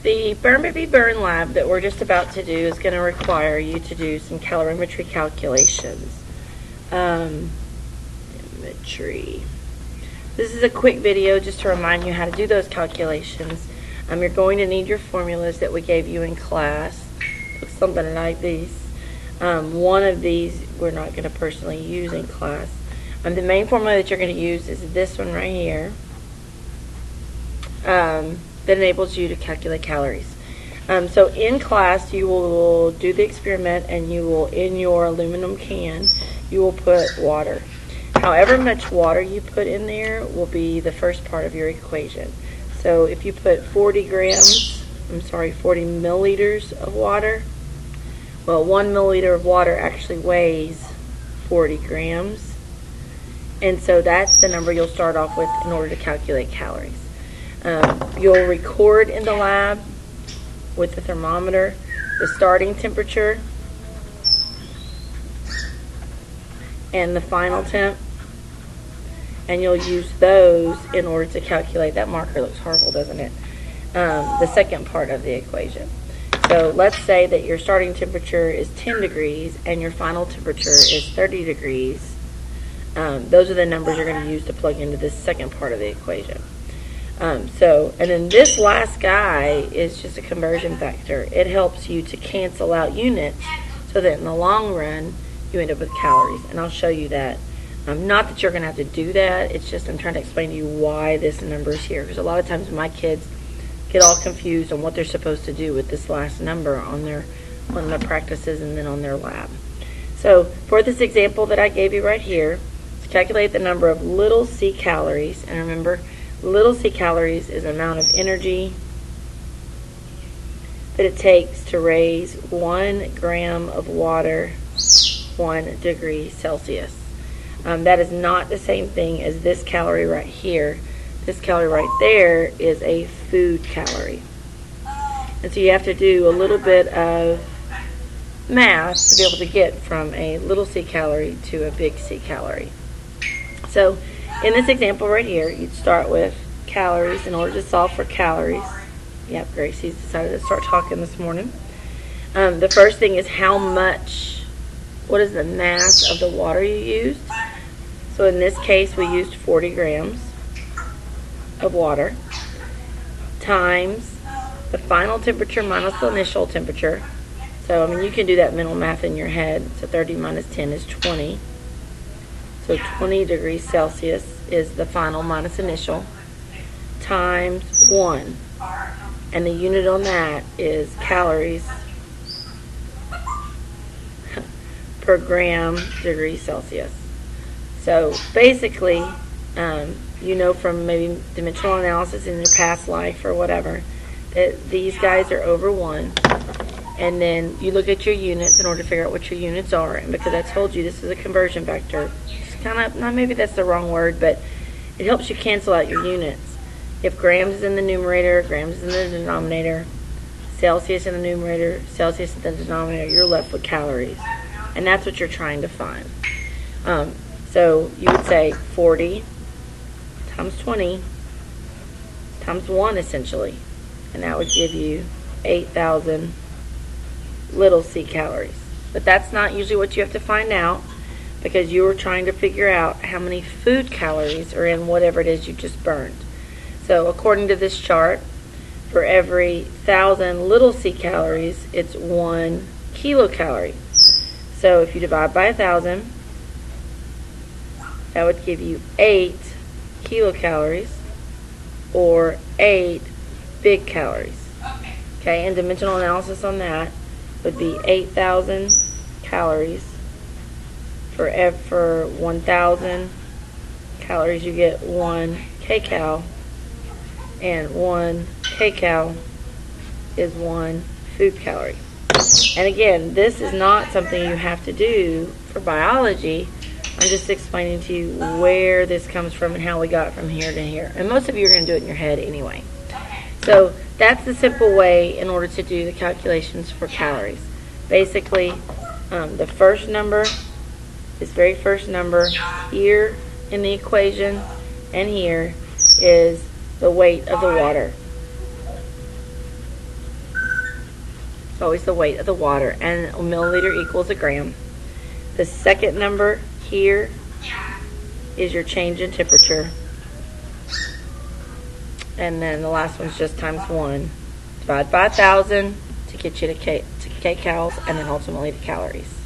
The Burn Baby Burn lab that we're just about to do is going to require you to do some calorimetry calculations. This is a quick video just to remind you how to do those calculations. You're going to need your formulas that we gave you in class. Looks something like these. One of these we're not going to personally use in class. The main formula that you're going to use is this one right here. That enables you to calculate calories. So in class you will do the experiment and you will, in your aluminum can, you will put water. However much water you put in there will be the first part of your equation. So if you put 40 milliliters of water, well, 1 milliliter of water actually weighs 40 grams. And so that's the number you'll start off with in order to calculate calories. You'll record in the lab with the thermometer the starting temperature and the final temp, and you'll use those in order to calculate. That marker looks horrible, doesn't it? The second part of the equation. So let's say that your starting temperature is 10 degrees and your final temperature is 30 degrees. Those are the numbers you're going to use to plug into this second part of the equation. And then this last guy is just a conversion factor. It helps you to cancel out units so that in the long run you end up with calories. And I'll show you that. Not that you're going to have to do that. It's just I'm trying to explain to you why this number is here. Because a lot of times my kids get all confused on what they're supposed to do with this last number on their practices and then on their lab. So for this example that I gave you right here, to calculate the number of little c calories, and remember, little c calories is the amount of energy that it takes to raise 1 gram of water 1 degree Celsius. That is not the same thing as this calorie right here. This calorie right there is a food calorie. And so you have to do a little bit of math to be able to get from a little c calorie to a big C calorie. So in this example right here, you'd start with calories in order to solve for calories. Yep, Gracie's decided to start talking this morning. The first thing is what is the mass of the water you used? So in this case, we used 40 grams of water times the final temperature minus the initial temperature. So, you can do that mental math in your head. So 30 minus 10 is 20. So 20 degrees Celsius is the final minus initial, times 1. And the unit on that is calories per gram degree Celsius. So basically, from maybe dimensional analysis in your past life or whatever, that these guys are over 1. And then you look at your units in order to figure out what your units are. And because I told you this is a conversion factor, maybe that's the wrong word, but it helps you cancel out your units. If grams is in the numerator, grams is in the denominator, Celsius in the numerator, Celsius in the denominator, you're left with calories. And that's what you're trying to find. So you would say 40 times 20 times 1 essentially. And that would give you 8,000 little c calories. But that's not usually what you have to find out, because you were trying to figure out how many food calories are in whatever it is you just burned. So according to this chart, for every 1,000 little c calories, it's 1 kilocalorie. So if you divide by 1,000, that would give you 8 kilocalories, or 8 big calories. Okay, and dimensional analysis on that would be 8,000 calories. For 1,000 calories, you get 1 kcal, and 1 kcal is 1 food calorie. And again, this is not something you have to do for biology. I'm just explaining to you where this comes from and how we got from here to here. And most of you are going to do it in your head anyway. So that's the simple way in order to do the calculations for calories. Basically, the first number, this very first number here in the equation and here is the weight of the water. It's always the weight of the water, and a milliliter equals a gram. The second number here is your change in temperature. And then the last one's just times 1. Divide by 1,000 to get you to kcals, and then ultimately to calories.